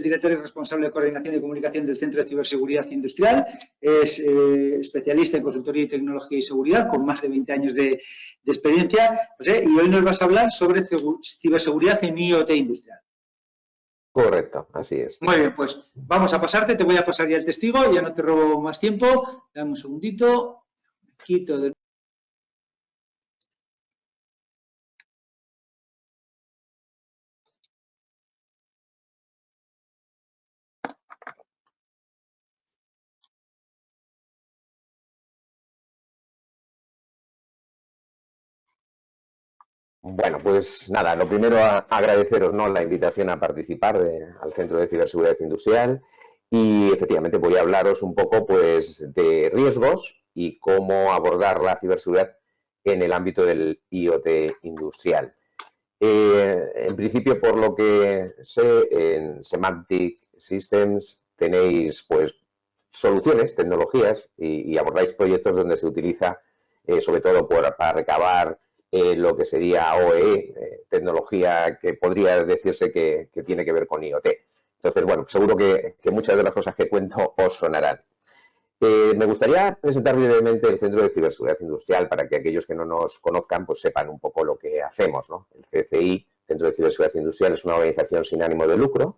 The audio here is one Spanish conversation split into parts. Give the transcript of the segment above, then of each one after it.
Director y responsable de coordinación y comunicación del Centro de Ciberseguridad Industrial. Es especialista en consultoría y tecnología y seguridad, con más de 20 años de experiencia. José, y hoy nos vas a hablar sobre ciberseguridad en IoT industrial. Correcto, así es. Muy bien, pues vamos a pasarte. Te voy a pasar ya el testigo, ya no te robo más tiempo. Dame un segundito. Quito del... Bueno, pues nada, lo primero agradeceros, ¿no?, la invitación a participar al Centro de Ciberseguridad Industrial y efectivamente voy a hablaros un poco pues de riesgos y cómo abordar la ciberseguridad en el ámbito del IoT industrial. En principio, por lo que sé, en Semantic Systems tenéis pues soluciones, tecnologías y abordáis proyectos donde se utiliza sobre todo para recabar lo que sería OE, tecnología que podría decirse que tiene que ver con IoT. Entonces, bueno, seguro que muchas de las cosas que cuento os sonarán. Me gustaría presentar brevemente el Centro de Ciberseguridad Industrial para que aquellos que no nos conozcan pues sepan un poco lo que hacemos, ¿no? El CCI, Centro de Ciberseguridad Industrial, es una organización sin ánimo de lucro.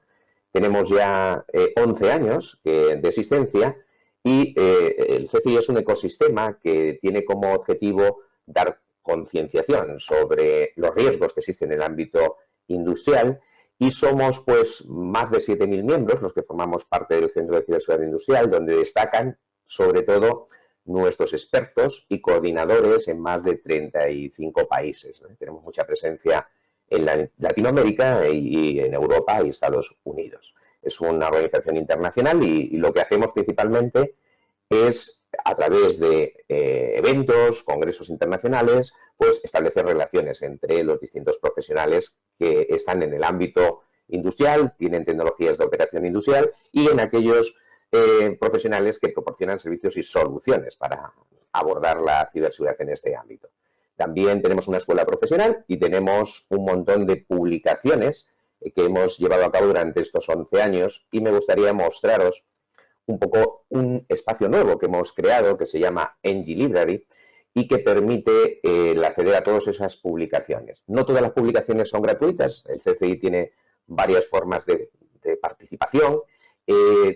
Tenemos ya 11 años de existencia y el CCI es un ecosistema que tiene como objetivo dar concienciación sobre los riesgos que existen en el ámbito industrial y somos pues más de 7.000 miembros los que formamos parte del Centro de Ciberseguridad Industrial, donde destacan sobre todo nuestros expertos y coordinadores en más de 35 países, ¿no? Tenemos mucha presencia en Latinoamérica y en Europa y Estados Unidos. Es una organización internacional y lo que hacemos principalmente es, a través de eventos, congresos internacionales, pues establecer relaciones entre los distintos profesionales que están en el ámbito industrial, tienen tecnologías de operación industrial y en aquellos profesionales que proporcionan servicios y soluciones para abordar la ciberseguridad en este ámbito. También tenemos una escuela profesional y tenemos un montón de publicaciones que hemos llevado a cabo durante estos 11 años y me gustaría mostraros un poco un espacio nuevo que hemos creado que se llama NG Library y que permite acceder a todas esas publicaciones. No todas las publicaciones son gratuitas, el CCI tiene varias formas de participación,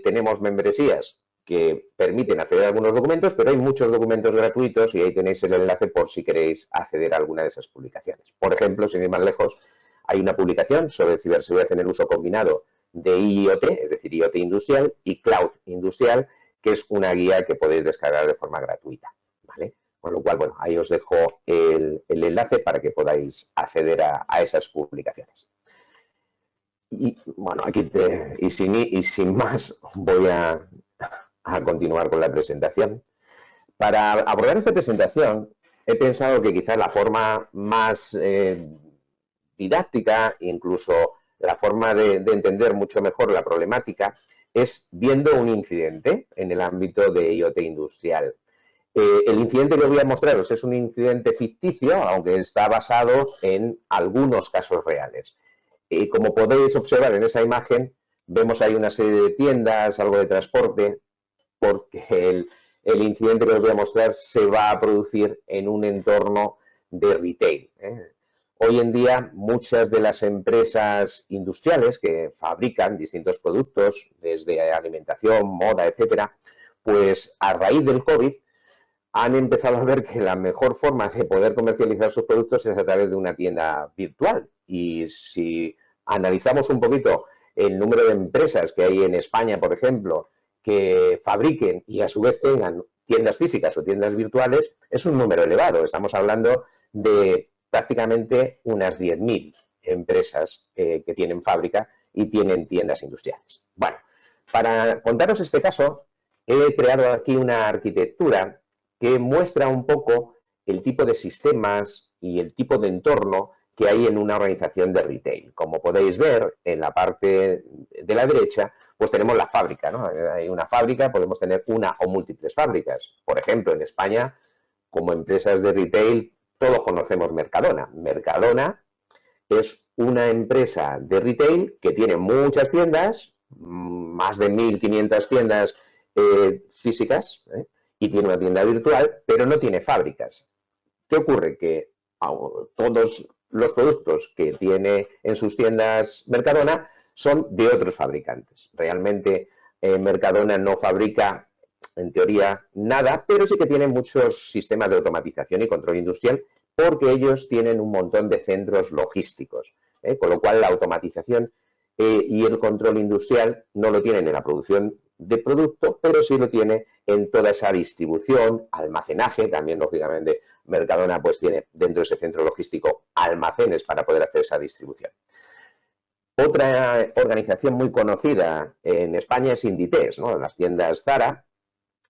tenemos membresías que permiten acceder a algunos documentos, pero hay muchos documentos gratuitos y ahí tenéis el enlace por si queréis acceder a alguna de esas publicaciones. Por ejemplo, sin ir más lejos, hay una publicación sobre ciberseguridad en el uso combinado de IoT, es decir, IoT industrial y Cloud industrial, que es una guía que podéis descargar de forma gratuita, ¿vale? Con lo cual, bueno, ahí os dejo el enlace para que podáis acceder a esas publicaciones. Y bueno, aquí sin más voy a continuar con la presentación. Para abordar esta presentación he pensado que quizás la forma más didáctica, incluso la forma de entender mucho mejor la problemática, es viendo un incidente en el ámbito de IoT industrial. El incidente que voy a mostraros es un incidente ficticio, aunque está basado en algunos casos reales. Como podéis observar en esa imagen, vemos ahí una serie de tiendas, algo de transporte, porque el incidente que os voy a mostrar se va a producir en un entorno de retail. Hoy en día, muchas de las empresas industriales que fabrican distintos productos, desde alimentación, moda, etcétera, pues a raíz del COVID han empezado a ver que la mejor forma de poder comercializar sus productos es a través de una tienda virtual. Y si analizamos un poquito el número de empresas que hay en España, por ejemplo, que fabriquen y a su vez tengan tiendas físicas o tiendas virtuales, es un número elevado. Estamos hablando de prácticamente unas 10.000 empresas que tienen fábrica y tienen tiendas industriales. Bueno, para contaros este caso, he creado aquí una arquitectura que muestra un poco el tipo de sistemas y el tipo de entorno que hay en una organización de retail. Como podéis ver, en la parte de la derecha, pues tenemos la fábrica, ¿no? Hay una fábrica, podemos tener una o múltiples fábricas. Por ejemplo, en España, como empresas de retail, todos conocemos Mercadona. Mercadona es una empresa de retail que tiene muchas tiendas más de 1.500 tiendas físicas y tiene una tienda virtual, pero no tiene fábricas. ¿Qué ocurre? Que todos los productos que tiene en sus tiendas Mercadona son de otros fabricantes. Realmente Mercadona no fabrica, en teoría, nada, pero sí que tiene muchos sistemas de automatización y control industrial porque ellos tienen un montón de centros logísticos, con lo cual la automatización y el control industrial no lo tienen en la producción de producto, pero sí lo tiene en toda esa distribución, almacenaje. También, lógicamente, Mercadona pues tiene dentro de ese centro logístico almacenes para poder hacer esa distribución. Otra organización muy conocida en España es Inditex, ¿no? Las tiendas Zara.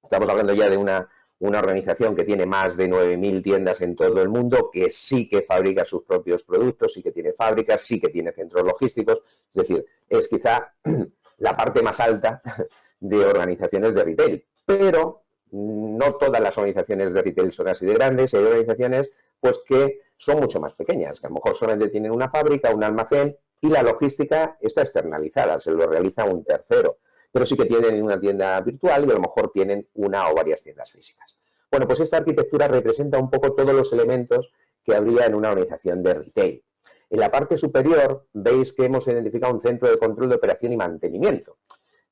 Estamos hablando ya de una organización que tiene más de 9.000 tiendas en todo el mundo, que sí que fabrica sus propios productos, sí que tiene fábricas, sí que tiene centros logísticos. Es decir, es quizá la parte más alta de organizaciones de retail. Pero no todas las organizaciones de retail son así de grandes. Hay organizaciones pues, que son mucho más pequeñas, que a lo mejor solamente tienen una fábrica, un almacén, y la logística está externalizada, se lo realiza un tercero. Pero sí que tienen una tienda virtual y a lo mejor tienen una o varias tiendas físicas. Bueno, pues esta arquitectura representa un poco todos los elementos que habría en una organización de retail. En la parte superior veis que hemos identificado un centro de control de operación y mantenimiento.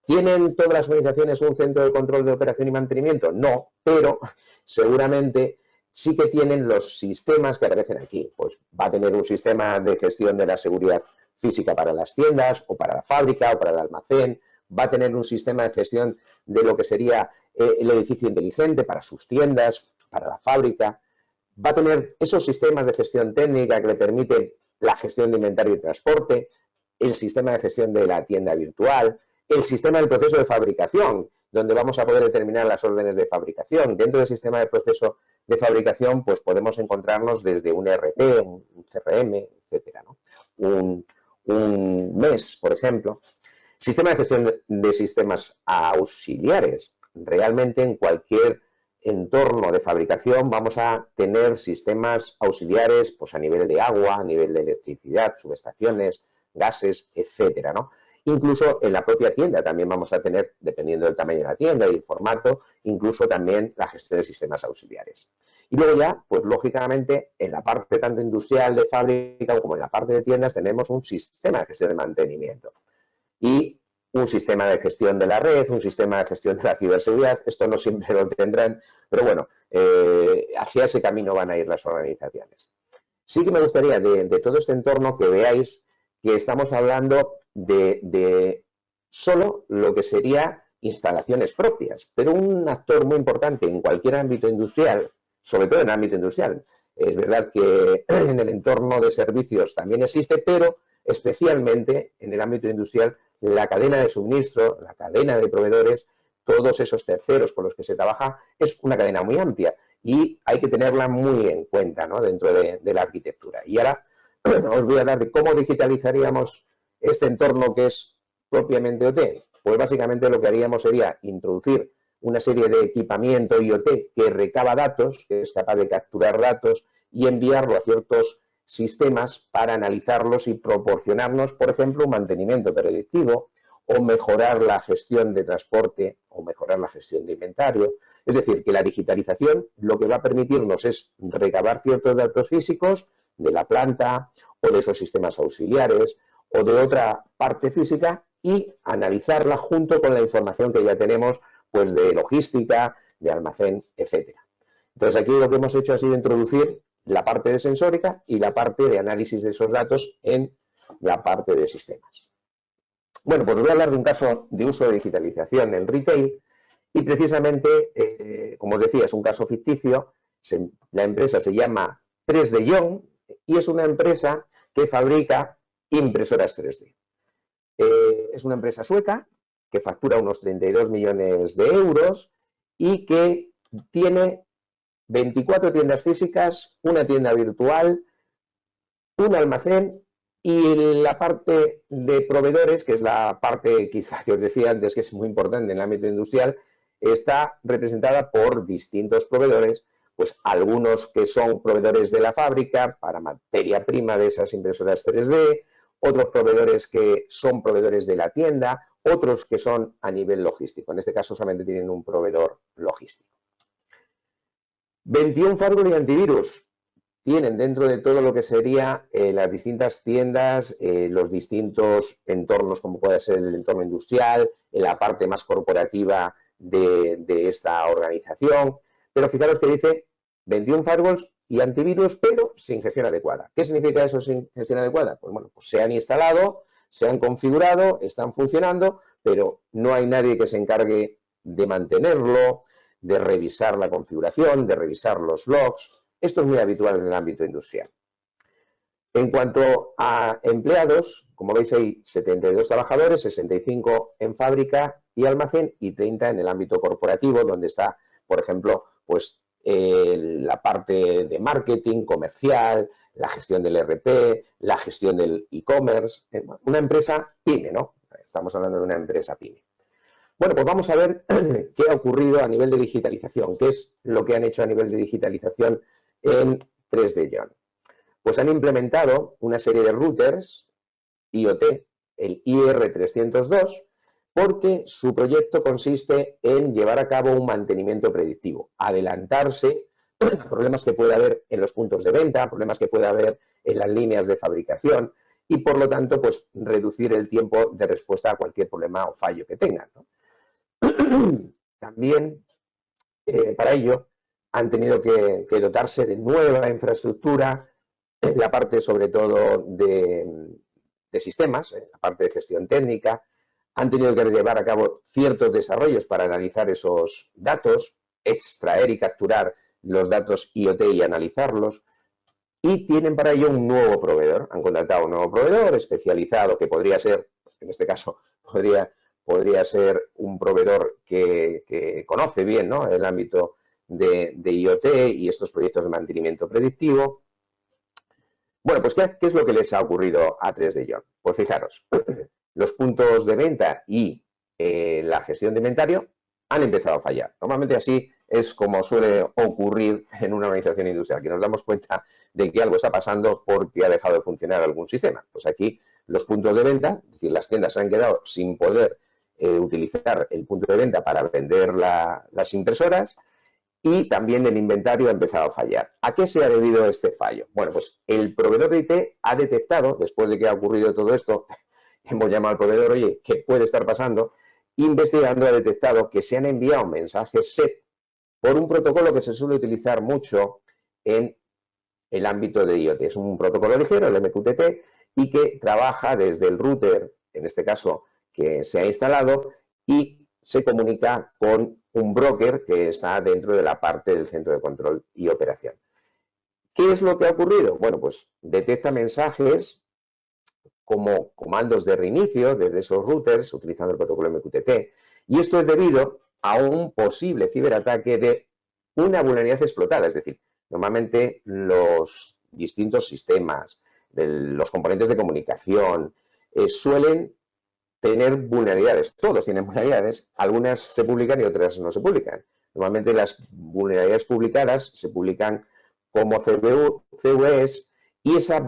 ¿Tienen todas las organizaciones un centro de control de operación y mantenimiento? No, pero seguramente sí que tienen los sistemas que aparecen aquí. Pues va a tener un sistema de gestión de la seguridad física para las tiendas o para la fábrica o para el almacén. Va a tener un sistema de gestión de lo que sería el edificio inteligente para sus tiendas, para la fábrica. Va a tener esos sistemas de gestión técnica que le permiten la gestión de inventario y transporte, el sistema de gestión de la tienda virtual, el sistema del proceso de fabricación, donde vamos a poder determinar las órdenes de fabricación. Dentro del sistema de proceso de fabricación, pues podemos encontrarnos desde un ERP, un CRM, etcétera, ¿no? Un MES, por ejemplo. Sistema de gestión de sistemas auxiliares. Realmente en cualquier entorno de fabricación vamos a tener sistemas auxiliares pues a nivel de agua, a nivel de electricidad, subestaciones, gases, etcétera, ¿no? Incluso en la propia tienda también vamos a tener, dependiendo del tamaño de la tienda y el formato, incluso también la gestión de sistemas auxiliares. Y luego ya, pues lógicamente, en la parte tanto industrial de fábrica como en la parte de tiendas tenemos un sistema de gestión de mantenimiento. Y un sistema de gestión de la red, un sistema de gestión de la ciberseguridad. Esto no siempre lo tendrán, pero bueno, hacia ese camino van a ir las organizaciones. Sí que me gustaría de todo este entorno que veáis que estamos hablando de solo lo que sería instalaciones propias, pero un actor muy importante en cualquier ámbito industrial, sobre todo en el ámbito industrial. Es verdad que en el entorno de servicios también existe, pero especialmente en el ámbito industrial, la cadena de suministro, la cadena de proveedores, todos esos terceros con los que se trabaja, es una cadena muy amplia y hay que tenerla muy en cuenta, ¿no? Dentro de la arquitectura. Y ahora os voy a hablar de cómo digitalizaríamos este entorno que es propiamente OT. Pues básicamente lo que haríamos sería introducir una serie de equipamiento IoT que recaba datos, que es capaz de capturar datos y enviarlo a ciertos sistemas para analizarlos y proporcionarnos, por ejemplo, un mantenimiento predictivo o mejorar la gestión de transporte o mejorar la gestión de inventario. Es decir, que la digitalización lo que va a permitirnos es recabar ciertos datos físicos de la planta o de esos sistemas auxiliares o de otra parte física y analizarla junto con la información que ya tenemos pues de logística, de almacén, etcétera. Entonces aquí lo que hemos hecho ha sido introducir la parte de sensórica y la parte de análisis de esos datos en la parte de sistemas. Bueno, pues os voy a hablar de un caso de uso de digitalización en retail y precisamente, como os decía, es un caso ficticio. La empresa se llama 3D Young y es una empresa que fabrica impresoras 3D. Es una empresa sueca que factura unos 32 millones de euros y que tiene 24 tiendas físicas, una tienda virtual, un almacén y la parte de proveedores, que es la parte quizá que os decía antes que es muy importante en el ámbito industrial, está representada por distintos proveedores, pues algunos que son proveedores de la fábrica para materia prima de esas impresoras 3D, otros proveedores que son proveedores de la tienda, otros que son a nivel logístico. En este caso solamente tienen un proveedor logístico. 21 firewall y antivirus tienen dentro de todo lo que sería las distintas tiendas, los distintos entornos, como puede ser el entorno industrial, en la parte más corporativa de esta organización. Pero fijaros que dice 21 firewalls y antivirus, pero sin gestión adecuada. ¿Qué significa eso sin gestión adecuada? Pues bueno, pues se han instalado, se han configurado, están funcionando, pero no hay nadie que se encargue de mantenerlo, de revisar la configuración, de revisar los logs. Esto es muy habitual en el ámbito industrial. En cuanto a empleados, como veis hay 72 trabajadores, 65 en fábrica y almacén y 30 en el ámbito corporativo, donde está, por ejemplo, pues la parte de marketing, comercial, la gestión del ERP, la gestión del e-commerce. Una empresa pyme, ¿no? Estamos hablando de una empresa pyme. Bueno, pues vamos a ver qué ha ocurrido a nivel de digitalización, qué es lo que han hecho a nivel de digitalización en 3D John. Pues han implementado una serie de routers IoT, el IR302, porque su proyecto consiste en llevar a cabo un mantenimiento predictivo, adelantarse a problemas que puede haber en los puntos de venta, problemas que puede haber en las líneas de fabricación y, por lo tanto, pues reducir el tiempo de respuesta a cualquier problema o fallo que tengan, ¿no? También, para ello, han tenido que dotarse de nueva infraestructura, en la parte sobre todo de sistemas, la parte de gestión técnica. Han tenido que llevar a cabo ciertos desarrollos para analizar esos datos, extraer y capturar los datos IoT y analizarlos. Y tienen para ello un nuevo proveedor. Han contratado un nuevo proveedor especializado que podría ser, en este caso, podría ser un proveedor que conoce bien, ¿no?, el ámbito de IoT y estos proyectos de mantenimiento predictivo. Bueno, pues ¿qué es lo que les ha ocurrido a 3D John? Pues fijaros, los puntos de venta y la gestión de inventario han empezado a fallar. Normalmente así es como suele ocurrir en una organización industrial, que nos damos cuenta de que algo está pasando porque ha dejado de funcionar algún sistema. Pues aquí los puntos de venta, es decir, las tiendas se han quedado sin poder utilizar el punto de venta para vender las impresoras y también el inventario ha empezado a fallar. ¿A qué se ha debido este fallo? Bueno, pues el proveedor de IT ha detectado, después de que ha ocurrido todo esto, hemos llamado al proveedor, oye, ¿qué puede estar pasando? Investigando ha detectado que se han enviado mensajes SET por un protocolo que se suele utilizar mucho en el ámbito de IoT. Es un protocolo ligero, el MQTT, y que trabaja desde el router, en este caso, que se ha instalado, y se comunica con un broker que está dentro de la parte del centro de control y operación. ¿Qué es lo que ha ocurrido? Bueno, pues detecta mensajes como comandos de reinicio desde esos routers utilizando el protocolo MQTT, y esto es debido a un posible ciberataque de una vulnerabilidad explotada, es decir, normalmente los distintos sistemas, los componentes de comunicación, suelen tener vulnerabilidades. Todos tienen vulnerabilidades, algunas se publican y otras no se publican. Normalmente las vulnerabilidades publicadas se publican como CVEs y esas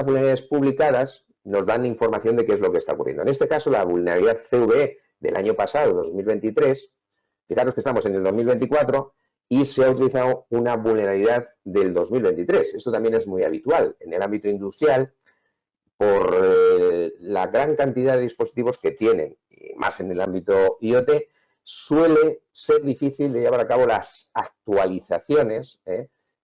vulnerabilidades publicadas nos dan información de qué es lo que está ocurriendo. En este caso, la vulnerabilidad CVE del año pasado, 2023, fijaros que estamos en el 2024 y se ha utilizado una vulnerabilidad del 2023. Esto también es muy habitual en el ámbito industrial por la gran cantidad de dispositivos que tienen, y más en el ámbito IoT, suele ser difícil de llevar a cabo las actualizaciones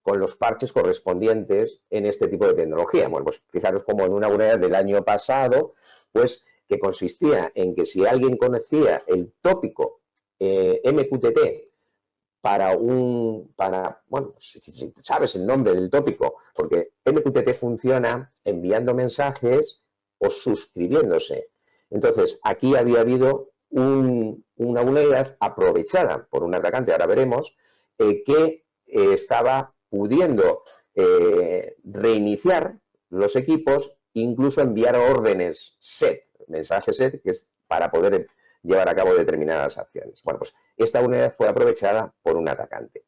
con los parches correspondientes en este tipo de tecnología. Bueno, pues fijaros como en una vulnerabilidad del año pasado, pues que consistía en que si alguien conocía el tópico MQTT bueno, si sabes el nombre del tópico, porque MQTT funciona enviando mensajes o suscribiéndose. Entonces, aquí había habido una vulnerabilidad aprovechada por un atacante, ahora veremos, que estaba pudiendo reiniciar los equipos, incluso enviar órdenes SET, mensajes SET, que es para poder llevar a cabo determinadas acciones. Bueno, pues esta vulnerabilidad fue aprovechada por un atacante.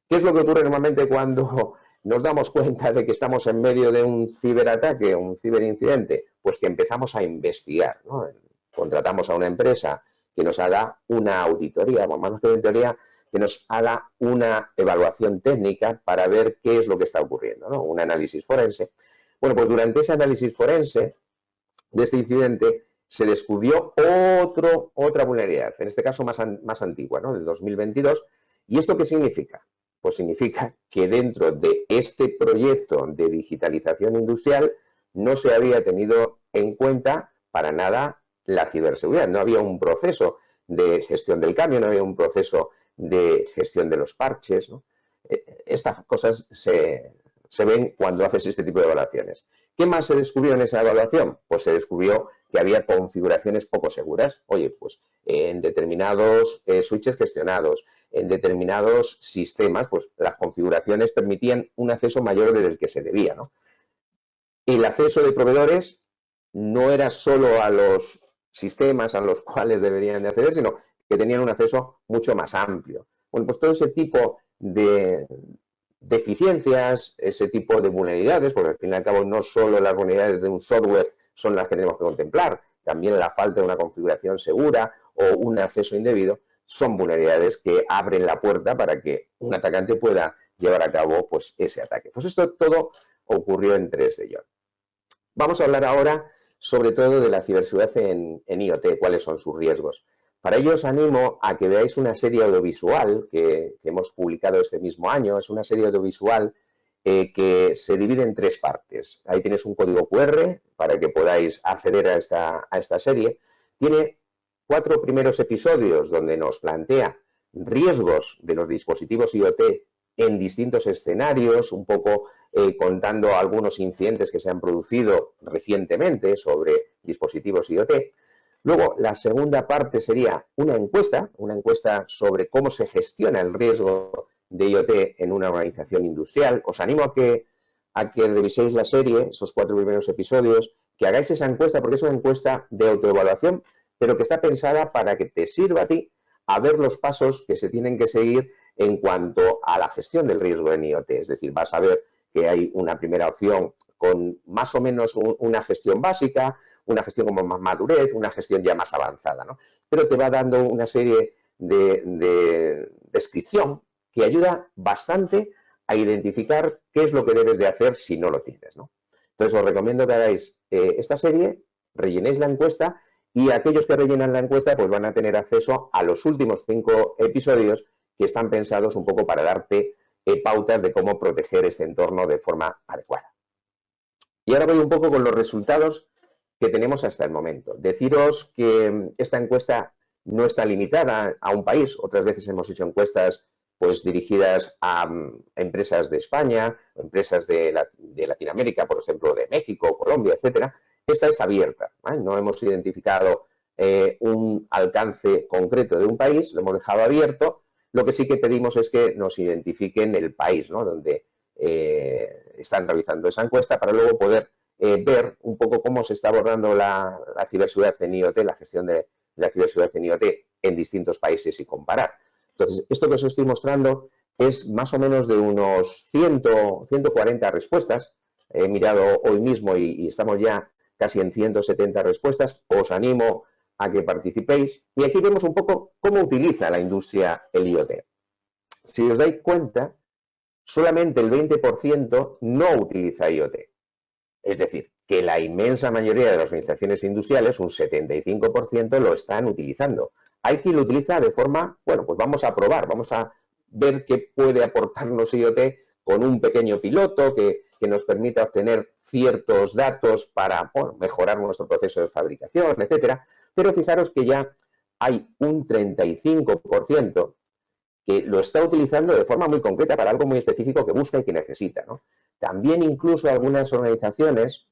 ¿Qué es lo que ocurre normalmente cuando nos damos cuenta de que estamos en medio de un ciberataque, un ciberincidente? Pues que empezamos a investigar, ¿no? contratamos a una empresa que nos haga una auditoría, o más que una auditoría, que nos haga una evaluación técnica para ver qué es lo que está ocurriendo, ¿no? Un análisis forense. Bueno, pues durante ese análisis forense de este incidente se descubrió otra vulnerabilidad, en este caso más antigua, ¿no? Del 2022. ¿Y esto qué significa? Pues significa que dentro de este proyecto de digitalización industrial no se había tenido en cuenta para nada la ciberseguridad. No había un proceso de gestión del cambio, no había un proceso de gestión de los parches, ¿no? Estas cosas se ven cuando haces este tipo de evaluaciones. ¿Qué más se descubrió en esa evaluación? Pues se descubrió que había configuraciones poco seguras. Oye, pues en determinados switches gestionados, en determinados sistemas, pues las configuraciones permitían un acceso mayor del que se debía, ¿no? El acceso de proveedores no era solo a los sistemas a los cuales deberían de acceder, sino que tenían un acceso mucho más amplio. Bueno, pues todo ese tipo de deficiencias, ese tipo de vulnerabilidades, porque al fin y al cabo no solo las vulnerabilidades de un software son las que tenemos que contemplar, también la falta de una configuración segura o un acceso indebido son vulnerabilidades que abren la puerta para que un atacante pueda llevar a cabo pues, ese ataque. Pues esto todo ocurrió en 3 de ellos. Vamos a hablar ahora sobre todo de la ciberseguridad en IoT, cuáles son sus riesgos. Para ello os animo a que veáis una serie audiovisual que hemos publicado este mismo año. Es una serie audiovisual que se divide en 3 partes. Ahí tienes un código QR para que podáis acceder a esta serie. Tiene 4 primeros episodios donde nos plantea riesgos de los dispositivos IoT en distintos escenarios, un poco contando algunos incidentes que se han producido recientemente sobre dispositivos IoT. Luego, la segunda parte sería una encuesta sobre cómo se gestiona el riesgo de IoT en una organización industrial. Os animo a que reviséis la serie, esos 4 primeros episodios, que hagáis esa encuesta, porque es una encuesta de autoevaluación, pero que está pensada para que te sirva a ti a ver los pasos que se tienen que seguir en cuanto a la gestión del riesgo en IoT. Es decir, vas a ver que hay una primera opción con más o menos una gestión básica, una gestión con más madurez, una gestión ya más avanzada, ¿no? Pero te va dando una serie de descripción que ayuda bastante a identificar qué es lo que debes de hacer si no lo tienes, ¿no? Entonces, os recomiendo que hagáis esta serie, rellenéis la encuesta y aquellos que rellenan la encuesta pues van a tener acceso a los últimos 5 episodios que están pensados un poco para darte pautas de cómo proteger este entorno de forma adecuada. Y ahora voy un poco con los resultados que tenemos hasta el momento. Deciros que esta encuesta no está limitada a un país. Otras veces hemos hecho encuestas pues dirigidas a empresas de España, empresas de Latinoamérica, por ejemplo, de México, Colombia, etcétera. Esta es abierta, ¿vale? No hemos identificado un alcance concreto de un país, lo hemos dejado abierto. Lo que sí que pedimos es que nos identifiquen el país, ¿no? Donde están realizando esa encuesta para luego poder ver un poco cómo se está abordando la ciberseguridad en IoT, la gestión de la ciberseguridad en IoT en distintos países y comparar. Entonces, esto que os estoy mostrando es más o menos de unos 140 respuestas. He mirado hoy mismo y estamos ya casi en 170 respuestas. Os animo a que participéis. Y aquí vemos un poco cómo utiliza la industria el IoT. Si os dais cuenta, solamente el 20% no utiliza IoT. Es decir, que la inmensa mayoría de las organizaciones industriales, un 75%, lo están utilizando. Hay quien lo utiliza de forma, bueno, pues vamos a probar, vamos a ver qué puede aportarnos IoT con un pequeño piloto que nos permita obtener ciertos datos para mejorar nuestro proceso de fabricación, etcétera. Pero fijaros que ya hay un 35% que lo está utilizando de forma muy concreta para algo muy específico que busca y que necesita, ¿no? También incluso algunas organizaciones,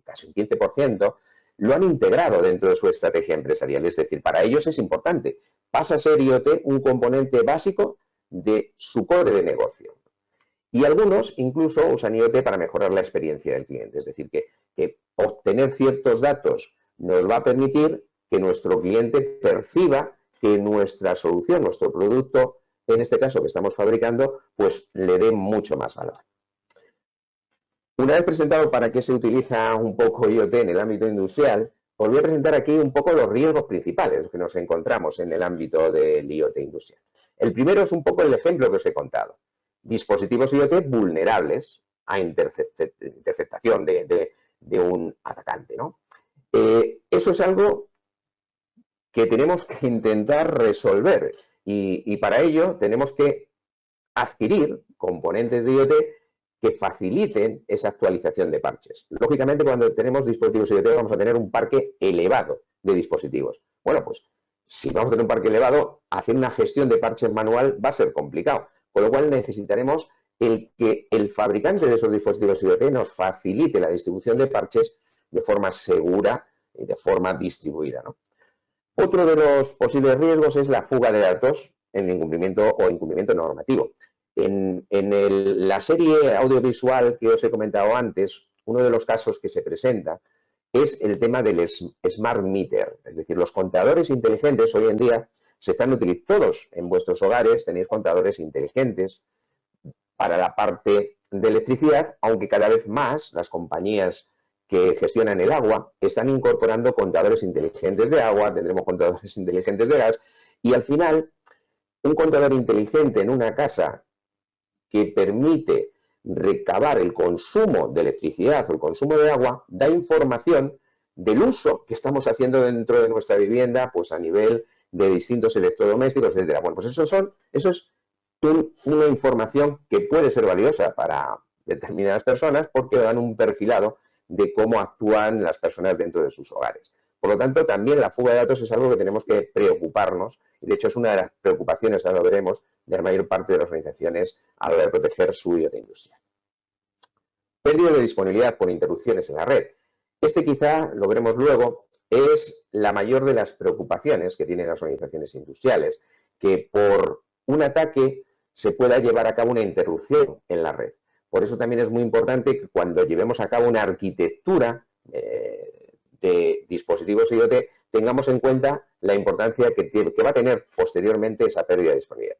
casi un 15%, lo han integrado dentro de su estrategia empresarial. Es decir, para ellos es importante. Pasa a ser IoT un componente básico de su core de negocio. Y algunos incluso usan IoT para mejorar la experiencia del cliente. Es decir, que obtener ciertos datos nos va a permitir que nuestro cliente perciba que nuestra solución, nuestro producto, en este caso que estamos fabricando, pues le dé mucho más valor. Una vez presentado para qué se utiliza un poco IoT en el ámbito industrial, os voy a presentar aquí un poco los riesgos principales que nos encontramos en el ámbito del IoT industrial. El primero es un poco el ejemplo que os he contado. Dispositivos IoT vulnerables a interceptación de un atacante, ¿no? Eso es algo que tenemos que intentar resolver y para ello tenemos que adquirir componentes de IoT que faciliten esa actualización de parches. Lógicamente, cuando tenemos dispositivos IoT vamos a tener un parque elevado de dispositivos. Bueno, pues si vamos a tener un parque elevado, hacer una gestión de parches manual va a ser complicado, con lo cual necesitaremos que el fabricante de esos dispositivos IoT nos facilite la distribución de parches de forma segura y de forma distribuida, ¿no? Otro de los posibles riesgos es la fuga de datos en incumplimiento o incumplimiento normativo. En la serie audiovisual que os he comentado antes, uno de los casos que se presenta es el tema del smart meter, es decir, los contadores inteligentes hoy en día se están utilizando, todos en vuestros hogares tenéis contadores inteligentes para la parte de electricidad, aunque cada vez más las compañías que gestionan el agua están incorporando contadores inteligentes de agua, tendremos contadores inteligentes de gas y al final un contador inteligente en una casa que permite recabar el consumo de electricidad o el consumo de agua da información del uso que estamos haciendo dentro de nuestra vivienda, pues a nivel de distintos electrodomésticos, etcétera. Bueno, pues eso es una información que puede ser valiosa para determinadas personas porque dan un perfilado de cómo actúan las personas dentro de sus hogares. Por lo tanto, también la fuga de datos es algo que tenemos que preocuparnos y, de hecho, es una de las preocupaciones, ahora lo veremos, de la mayor parte de las organizaciones a la hora de proteger su IoT industrial. Pérdida de disponibilidad por interrupciones en la red. Este quizá, lo veremos luego, es la mayor de las preocupaciones que tienen las organizaciones industriales, que por un ataque se pueda llevar a cabo una interrupción en la red. Por eso también es muy importante que cuando llevemos a cabo una arquitectura de dispositivos IoT tengamos en cuenta la importancia que va a tener posteriormente esa pérdida de disponibilidad.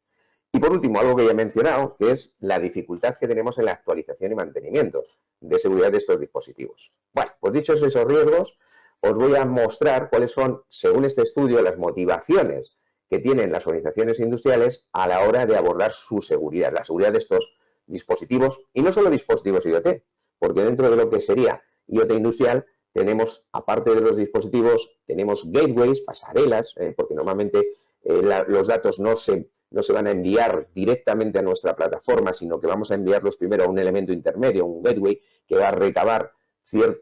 Y por último, algo que ya he mencionado, que es la dificultad que tenemos en la actualización y mantenimiento de seguridad de estos dispositivos. Bueno, pues dichos esos riesgos, os voy a mostrar cuáles son, según este estudio, las motivaciones que tienen las organizaciones industriales a la hora de abordar su seguridad, la seguridad de estos dispositivos, y no solo dispositivos IoT, porque dentro de lo que sería IoT industrial tenemos, aparte de los dispositivos, tenemos gateways, pasarelas, porque normalmente los datos no se van a enviar directamente a nuestra plataforma, sino que vamos a enviarlos primero a un elemento intermedio, un gateway, que va a recabar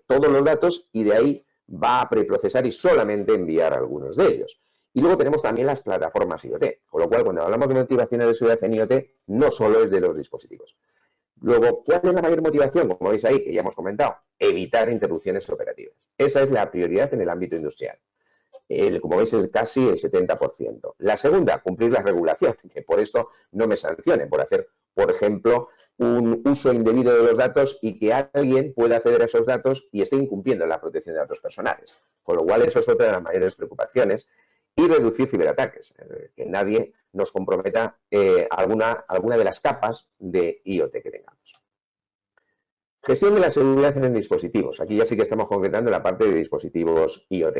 todos los datos y de ahí va a preprocesar y solamente enviar algunos de ellos. Y luego tenemos también las plataformas IoT, con lo cual cuando hablamos de motivaciones de seguridad en IoT, no solo es de los dispositivos. Luego, ¿cuál es la mayor motivación? Como veis ahí, que ya hemos comentado, evitar interrupciones operativas. Esa es la prioridad en el ámbito industrial. Como veis, es casi el 70%. La segunda, cumplir la regulación, que por esto no me sancionen, por hacer, por ejemplo, un uso indebido de los datos y que alguien pueda acceder a esos datos y esté incumpliendo la protección de datos personales. Con lo cual, eso es otra de las mayores preocupaciones. Y reducir ciberataques, que nadie nos comprometa alguna de las capas de IoT que tengamos. Gestión de la seguridad en dispositivos. Aquí ya sí que estamos concretando la parte de dispositivos IoT.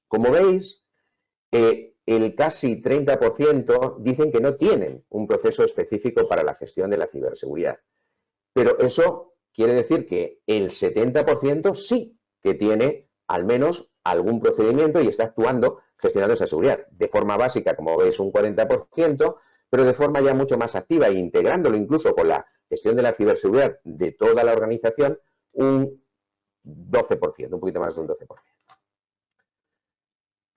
Como veis, el casi 30% dicen que no tienen un proceso específico para la gestión de la ciberseguridad. Pero eso quiere decir que el 70% sí que tiene al menos algún procedimiento y está actuando gestionando esa seguridad. De forma básica, como veis, un 40%, pero de forma ya mucho más activa e integrándolo incluso con la gestión de la ciberseguridad de toda la organización, un 12%, un poquito más de un 12%.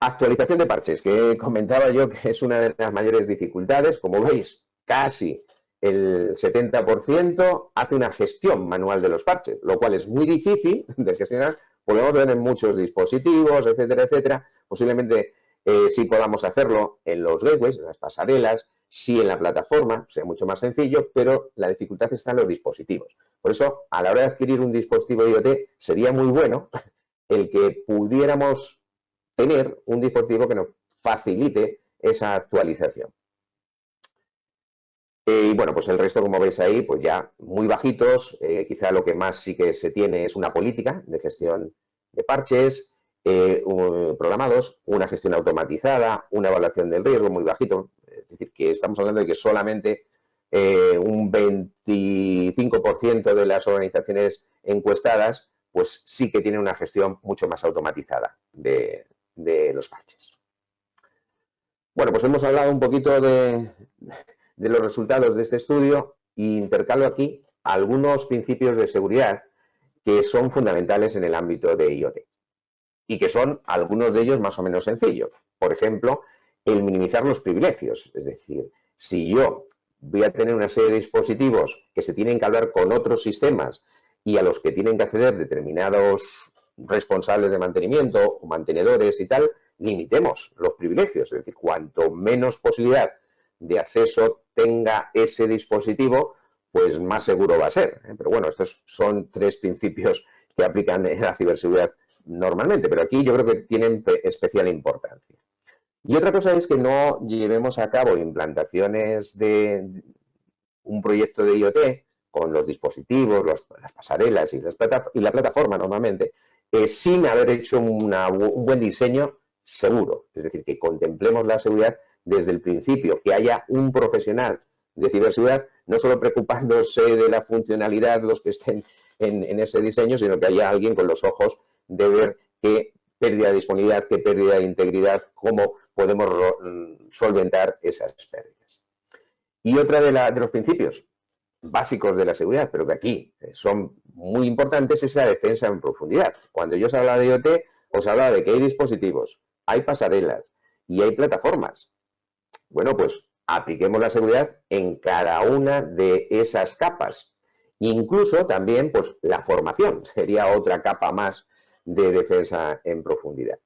Actualización de parches, que comentaba yo que es una de las mayores dificultades. Como veis, casi el 70% hace una gestión manual de los parches, lo cual es muy difícil de gestionar. Podemos ver en muchos dispositivos, etcétera, etcétera. Posiblemente sí podamos hacerlo en los gateways, en las pasarelas, sí en la plataforma, sea mucho más sencillo, pero la dificultad está en los dispositivos. Por eso, a la hora de adquirir un dispositivo IoT, sería muy bueno el que pudiéramos tener un dispositivo que nos facilite esa actualización. Y bueno, pues el resto, como veis ahí, pues ya muy bajitos. Quizá lo que más sí que se tiene es una política de gestión de parches. programados, una gestión automatizada, una evaluación del riesgo muy bajito. Es decir, que estamos hablando de que solamente un 25% de las organizaciones encuestadas pues sí que tienen una gestión mucho más automatizada de los parches. Bueno, pues hemos hablado un poquito de los resultados de este estudio e intercalo aquí algunos principios de seguridad que son fundamentales en el ámbito de IoT y que son algunos de ellos más o menos sencillos. Por ejemplo, el minimizar los privilegios. Es decir, si yo voy a tener una serie de dispositivos que se tienen que hablar con otros sistemas y a los que tienen que acceder determinados responsables de mantenimiento o mantenedores y tal, limitemos los privilegios. Es decir, cuanto menos posibilidad de acceso tenga ese dispositivo, pues más seguro va a ser. Pero bueno, estos son tres principios que aplican en la ciberseguridad normalmente, pero aquí yo creo que tienen especial importancia. Y otra cosa es que no llevemos a cabo implantaciones de un proyecto de IoT con los dispositivos, las pasarelas y la plataforma normalmente, sin haber hecho un buen diseño seguro. Es decir, que contemplemos la seguridad desde el principio, que haya un profesional de ciberseguridad, no solo preocupándose de la funcionalidad, los que estén en ese diseño, sino que haya alguien con los ojos de ver qué pérdida de disponibilidad, qué pérdida de integridad, cómo podemos solventar esas pérdidas. Y otra de los principios básicos de la seguridad, pero que aquí son muy importantes, es la defensa en profundidad. Cuando yo os hablaba de IoT, os hablaba de que hay dispositivos, hay pasarelas y hay plataformas. Bueno, pues apliquemos la seguridad en cada una de esas capas. Incluso también, pues, la formación sería otra capa más de defensa en profundidad.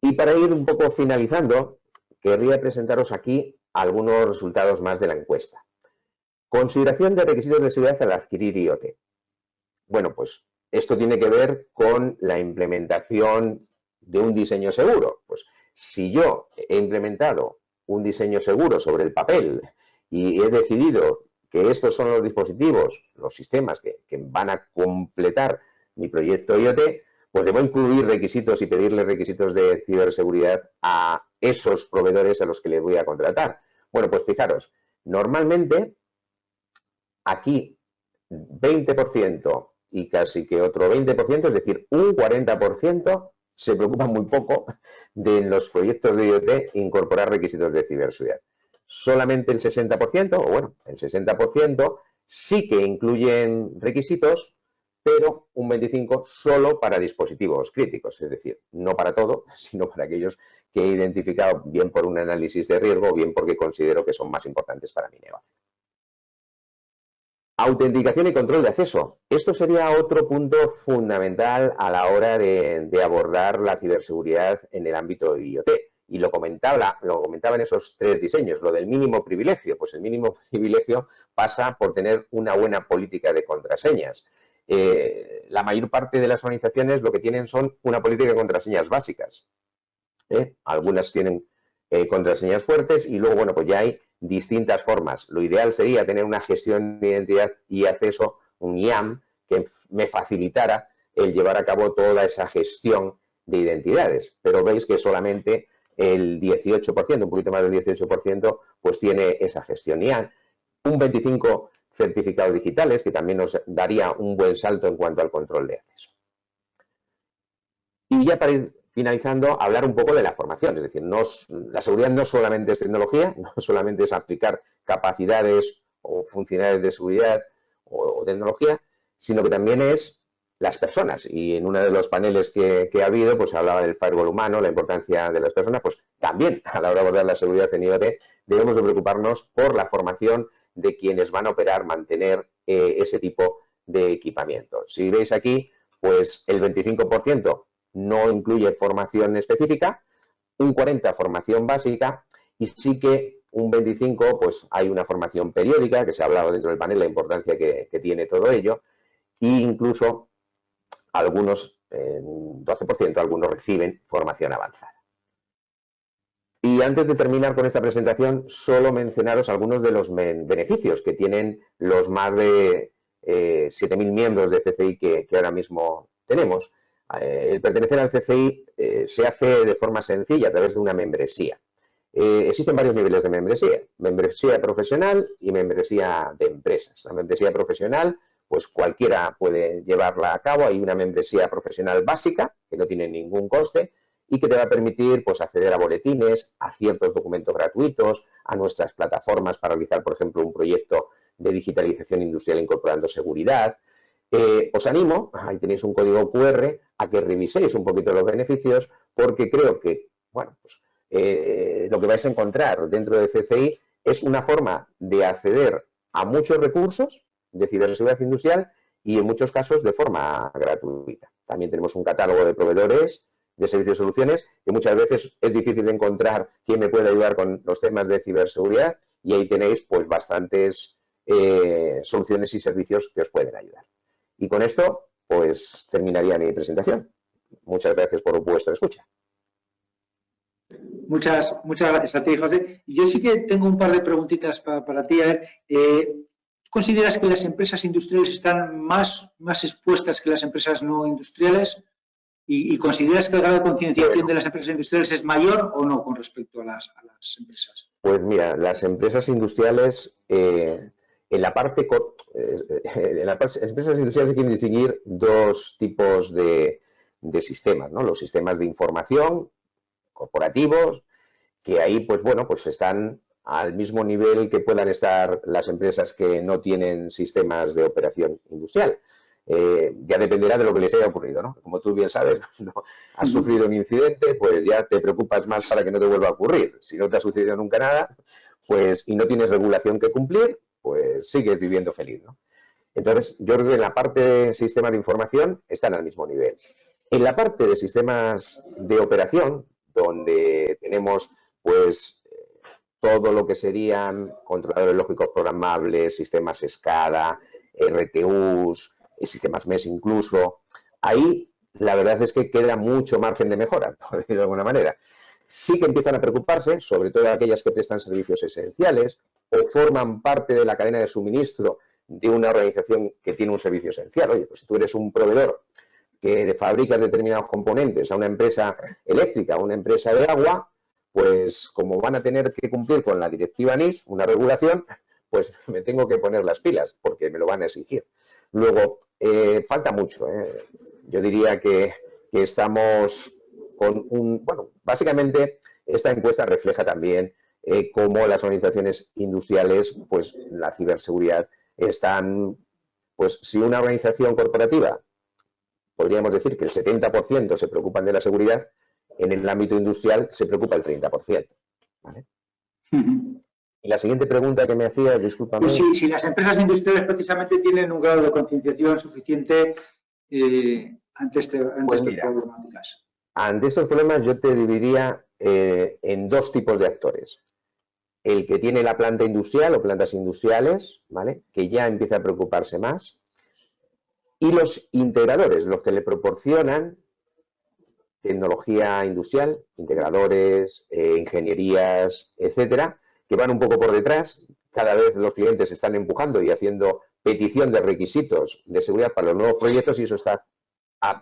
Y para ir un poco finalizando, querría presentaros aquí algunos resultados más de la encuesta. Consideración de requisitos de seguridad al adquirir IoT. Bueno, pues esto tiene que ver con la implementación de un diseño seguro. Pues si yo he implementado un diseño seguro sobre el papel y he decidido que estos son los dispositivos, los sistemas que van a completar mi proyecto IoT, pues debo incluir requisitos y pedirle requisitos de ciberseguridad a esos proveedores a los que les voy a contratar. Bueno, pues fijaros, normalmente aquí 20% y casi que otro 20%, es decir, un 40%, se preocupa muy poco de en los proyectos de IoT incorporar requisitos de ciberseguridad. Solamente el 60%, o bueno, el 60% sí que incluyen requisitos, pero un 25% solo para dispositivos críticos, es decir, no para todo, sino para aquellos que he identificado bien por un análisis de riesgo o bien porque considero que son más importantes para mi negocio. Autenticación y control de acceso. Esto sería otro punto fundamental a la hora de abordar la ciberseguridad en el ámbito de IoT. Y lo comentaba en esos tres diseños. Lo del mínimo privilegio. Pues el mínimo privilegio pasa por tener una buena política de contraseñas. La mayor parte de las organizaciones lo que tienen son una política de contraseñas básicas. Algunas tienen contraseñas fuertes y luego, bueno, pues ya hay distintas formas. Lo ideal sería tener una gestión de identidad y acceso, un IAM, que me facilitara el llevar a cabo toda esa gestión de identidades. Pero veis que solamente el 18%, un poquito más del 18%, pues tiene esa gestión IAM. Un 25% certificados digitales, que también nos daría un buen salto en cuanto al control de acceso. Y ya para ir finalizando, hablar un poco de la formación. Es decir, la seguridad no solamente es tecnología, no solamente es aplicar capacidades o funcionalidades de seguridad o tecnología, sino que también es las personas. Y en uno de los paneles que ha habido, pues se hablaba del firewall humano, la importancia de las personas, pues también a la hora de abordar la seguridad en IoT debemos de preocuparnos por la formación de quienes van a operar, mantener ese tipo de equipamiento. Si veis aquí, pues el 25% no incluye formación específica, un 40% formación básica y sí que un 25% pues hay una formación periódica, que se ha hablado dentro del panel, la importancia que tiene todo ello, e incluso algunos, 12%, algunos reciben formación avanzada. Y antes de terminar con esta presentación, solo mencionaros algunos de los beneficios que tienen los más de 7.000 miembros de CCI que ahora mismo tenemos. El pertenecer al CCI se hace de forma sencilla a través de una membresía. Existen varios niveles de membresía. Membresía profesional y membresía de empresas. La membresía profesional, pues cualquiera puede llevarla a cabo. Hay una membresía profesional básica, que no tiene ningún coste, y que te va a permitir pues, acceder a boletines, a ciertos documentos gratuitos, a nuestras plataformas para realizar, por ejemplo, un proyecto de digitalización industrial incorporando seguridad. Os animo, ahí tenéis un código QR, a que reviséis un poquito los beneficios, porque creo que, bueno, pues lo que vais a encontrar dentro de CCI es una forma de acceder a muchos recursos de ciberseguridad industrial y en muchos casos de forma gratuita. También tenemos un catálogo de proveedores de servicios y soluciones que muchas veces es difícil de encontrar quién me puede ayudar con los temas de ciberseguridad y ahí tenéis pues bastantes soluciones y servicios que os pueden ayudar. Y con esto pues terminaría mi presentación. Muchas gracias por vuestra escucha. Muchas gracias a ti, José. Y yo sí que tengo un par de preguntitas para ti. A ver, ¿consideras que las empresas industriales están más expuestas que las empresas no industriales? ¿Y consideras que el grado de concienciación de las empresas industriales es mayor o no con respecto a las empresas? Pues mira, las empresas industriales, las empresas industriales quieren distinguir dos tipos de sistemas, ¿no? Los sistemas de información corporativos, que ahí, pues bueno, pues están al mismo nivel que puedan estar las empresas que no tienen sistemas de operación industrial. Ya dependerá de lo que les haya ocurrido, ¿no? Como tú bien sabes, cuando has sufrido un incidente, pues ya te preocupas más para que no te vuelva a ocurrir. Si no te ha sucedido nunca nada, pues y no tienes regulación que cumplir, pues sigues viviendo feliz, ¿no? Entonces, yo creo que en la parte de sistemas de información están al mismo nivel. En la parte de sistemas de operación, donde tenemos, pues, todo lo que serían controladores lógicos programables, sistemas SCADA, RTUs, sistemas MES incluso, ahí la verdad es que queda mucho margen de mejora, por decirlo de alguna manera. Sí que empiezan a preocuparse, sobre todo aquellas que prestan servicios esenciales o forman parte de la cadena de suministro de una organización que tiene un servicio esencial. Oye, pues si tú eres un proveedor que fabricas determinados componentes a una empresa eléctrica, a una empresa de agua, pues como van a tener que cumplir con la directiva NIS, una regulación, pues me tengo que poner las pilas porque me lo van a exigir. Luego, falta mucho. Yo diría que estamos con un... Bueno, básicamente esta encuesta refleja también cómo las organizaciones industriales, pues la ciberseguridad, están... Pues si una organización corporativa, podríamos decir que el 70% se preocupan de la seguridad, en el ámbito industrial se preocupa el 30%. ¿Vale? Y la siguiente pregunta que me hacías, discúlpame. Pues si las empresas industriales precisamente tienen un grado de concienciación suficiente ante estas problemáticas. Ante estos problemas yo te dividiría en dos tipos de actores. El que tiene la planta industrial o plantas industriales, ¿vale? Que ya empieza a preocuparse más. Y los integradores, los que le proporcionan tecnología industrial, integradores, ingenierías, etcétera, que van un poco por detrás. Cada vez los clientes están empujando y haciendo petición de requisitos de seguridad para los nuevos proyectos y eso está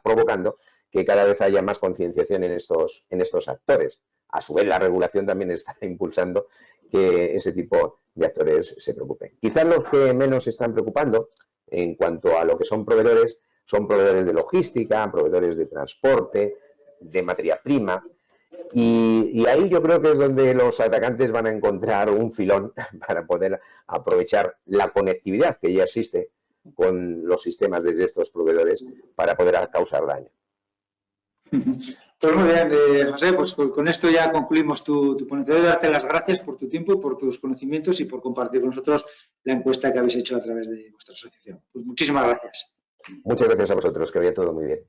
provocando que cada vez haya más concienciación en estos actores. A su vez, la regulación también está impulsando que ese tipo de actores se preocupen. Quizás los que menos se están preocupando en cuanto a lo que son proveedores de logística, proveedores de transporte, de materia prima. Y ahí yo creo que es donde los atacantes van a encontrar un filón para poder aprovechar la conectividad que ya existe con los sistemas desde estos proveedores para poder causar daño. Pues muy bien, José, pues con esto ya concluimos tu ponencia. Doy darte las gracias por tu tiempo, por tus conocimientos y por compartir con nosotros la encuesta que habéis hecho a través de vuestra asociación. Pues muchísimas gracias. Muchas gracias a vosotros, que vaya todo muy bien.